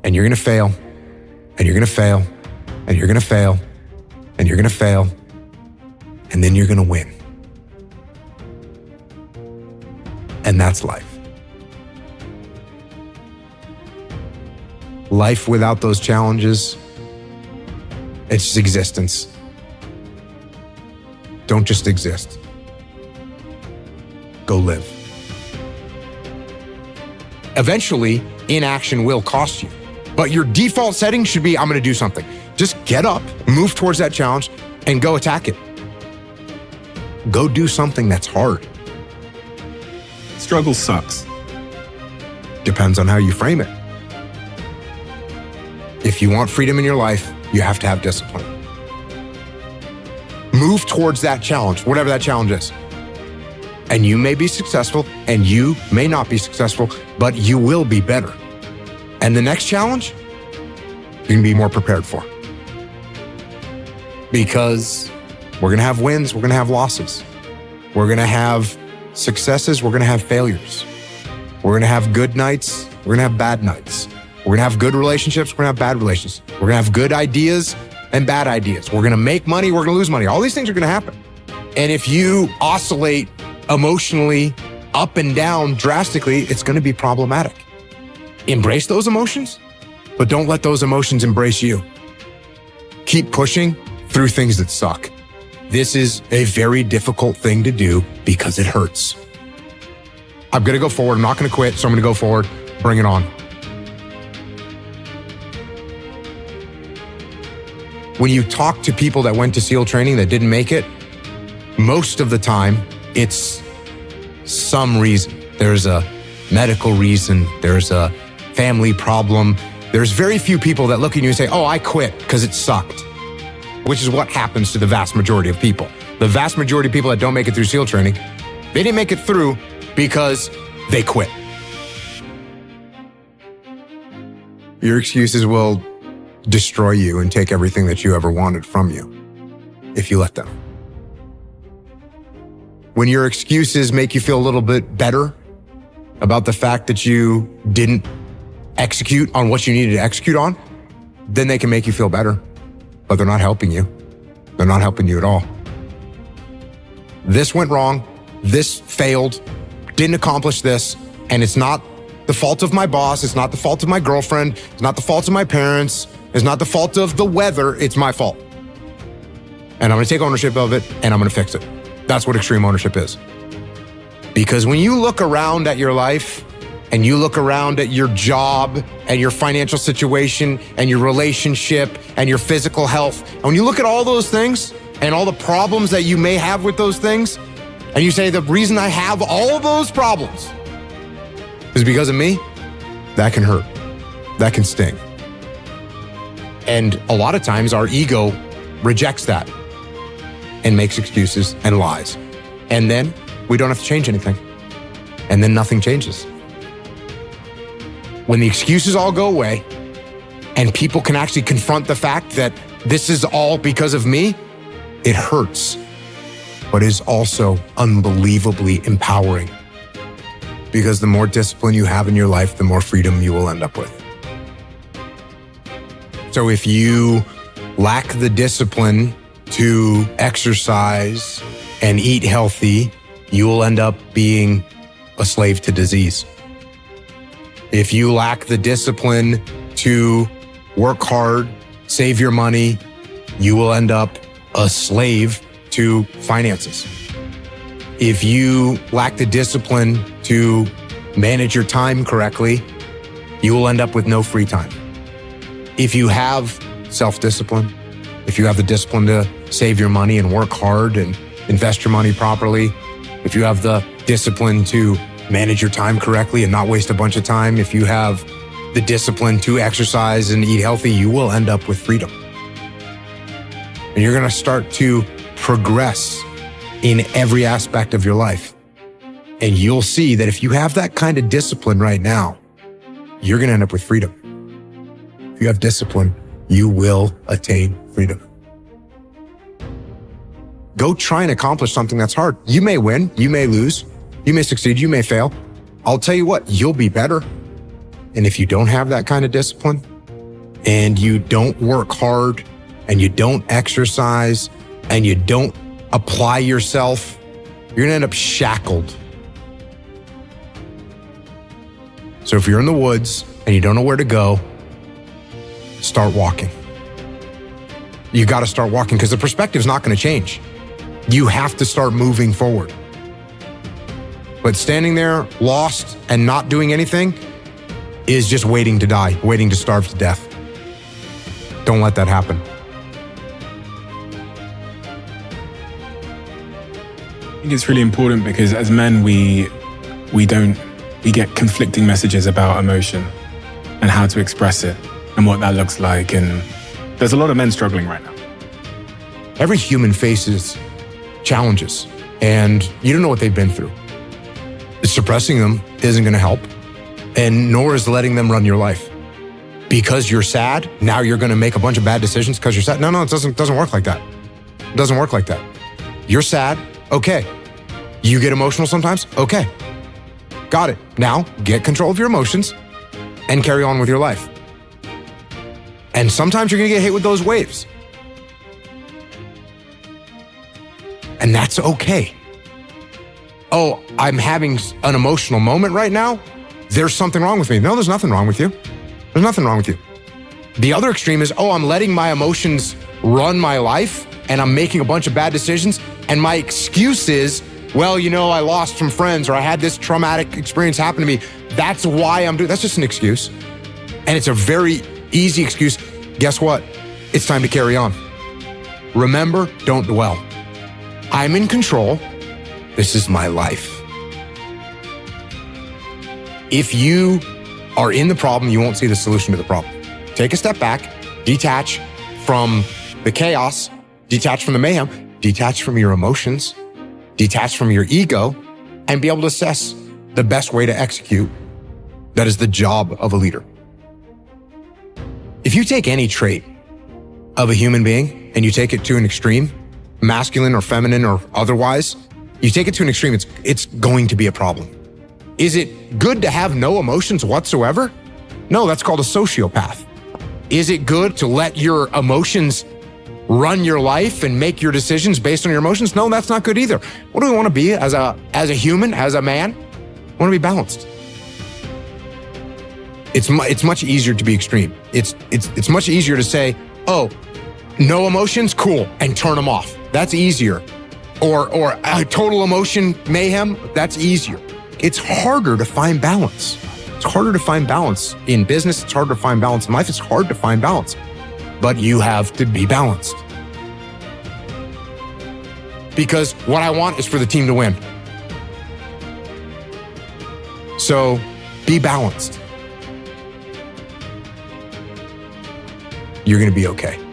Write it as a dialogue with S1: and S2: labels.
S1: and you're going to fail, and you're going to fail, and you're going to fail, and you're going to fail, and then you're going to win. And that's life. Life without those challenges, it's just existence. Don't just exist. Go live. Eventually, inaction will cost you. But your default setting should be, I'm going to do something. Just get up, move towards that challenge, and go attack it. Go do something that's hard.
S2: Struggle sucks.
S1: Depends on how you frame it. If you want freedom in your life, you have to have discipline. Move towards that challenge, whatever that challenge is. And you may be successful and you may not be successful, but you will be better. And the next challenge, you can be more prepared for. Because we're going to have wins, we're going to have losses. We're going to have successes, we're going to have failures. We're going to have good nights, we're going to have bad nights. We're going to have good relationships, we're going to have bad relationships. We're going to have good ideas and bad ideas. We're going to make money, we're going to lose money. All these things are going to happen. And if you oscillate emotionally up and down drastically, it's going to be problematic. Embrace those emotions, but don't let those emotions embrace you. Keep pushing through things that suck. This is a very difficult thing to do because it hurts. I'm going to go forward. I'm not going to quit, so I'm going to go forward. Bring it on. When you talk to people that went to SEAL training that didn't make it, most of the time, it's some reason. There's a medical reason. There's a family problem. There's very few people that look at you and say, oh, I quit because it sucked, which is what happens to the vast majority of people. The vast majority of people that don't make it through SEAL training, they didn't make it through because they quit. Your excuses will destroy you and take everything that you ever wanted from you if you let them. When your excuses make you feel a little bit better about the fact that you didn't execute on what you needed to execute on, then they can make you feel better, but they're not helping you. They're not helping you at all. This went wrong. This failed, didn't accomplish this, and it's not the fault of my boss. It's not the fault of my girlfriend. It's not the fault of my parents. It's not the fault of the weather. It's my fault. And I'm going to take ownership of it and I'm going to fix it. That's what extreme ownership is. Because when you look around at your life and you look around at your job and your financial situation and your relationship and your physical health, and when you look at all those things and all the problems that you may have with those things, and you say, the reason I have all those problems is because of me, that can hurt. That can sting. And a lot of times our ego rejects that and makes excuses and lies. And then we don't have to change anything. And then nothing changes. When the excuses all go away and people can actually confront the fact that this is all because of me, it hurts, but is also unbelievably empowering. Because the more discipline you have in your life, the more freedom you will end up with. So if you lack the discipline to exercise and eat healthy, you will end up being a slave to disease. If you lack the discipline to work hard, save your money, you will end up a slave to finances. If you lack the discipline to manage your time correctly, you will end up with no free time. If you have self-discipline, if you have the discipline to save your money and work hard and invest your money properly, if you have the discipline to manage your time correctly and not waste a bunch of time, if you have the discipline to exercise and eat healthy, you will end up with freedom. And you're going to start to progress in every aspect of your life. And you'll see that if you have that kind of discipline right now, you're going to end up with freedom. If you have discipline, you will attain freedom. Go try and accomplish something that's hard. You may win, you may lose, you may succeed, you may fail. I'll tell you what, you'll be better. And if you don't have that kind of discipline, and you don't work hard and you don't exercise and you don't apply yourself, you're gonna end up shackled. So if you're in the woods and you don't know where to go, start walking. You gotta start walking because the perspective's not gonna change. You have to start moving forward. But standing there lost and not doing anything is just waiting to die, waiting to starve to death. Don't let that happen.
S2: I think it's really important because as men, we get conflicting messages about emotion and how to express it and what that looks like. And there's a lot of men struggling right now.
S1: Every human faces challenges and you don't know what they've been through. Suppressing them isn't going to help, and nor is letting them run your life. Because you're sad, now you're going to make a bunch of bad decisions because you're sad. No, it doesn't work like that. It doesn't work like that. You're sad, okay. You get emotional sometimes, okay. Got it. Now get control of your emotions and carry on with your life. And sometimes you're going to get hit with those waves. And that's okay. Oh, I'm having an emotional moment right now. There's something wrong with me. No, there's nothing wrong with you. There's nothing wrong with you. The other extreme is, oh, I'm letting my emotions run my life and I'm making a bunch of bad decisions. And my excuse is, well, I lost some friends or I had this traumatic experience happen to me. That's why I'm doing, that's just an excuse. And it's a very easy excuse. Guess what? It's time to carry on. Remember, don't dwell. I'm in control. This is my life. If you are in the problem, you won't see the solution to the problem. Take a step back, detach from the chaos, detach from the mayhem, detach from your emotions, detach from your ego, and be able to assess the best way to execute. That is the job of a leader. If you take any trait of a human being and you take it to an extreme, masculine or feminine or otherwise, you take it to an extreme, it's going to be a problem. Is it good to have no emotions whatsoever? No, that's called a sociopath. Is it good to let your emotions run your life and make your decisions based on your emotions? No, that's not good either. What do we want to be as a human, as a man? We want to be balanced. It's much easier to be extreme. It's much easier to say, oh, no emotions, cool, and turn them off. That's easier. Or a total emotion mayhem, that's easier. It's harder to find balance. It's harder to find balance in business. It's harder to find balance in life. It's hard to find balance, but you have to be balanced. Because what I want is for the team to win. So be balanced. You're going to be okay.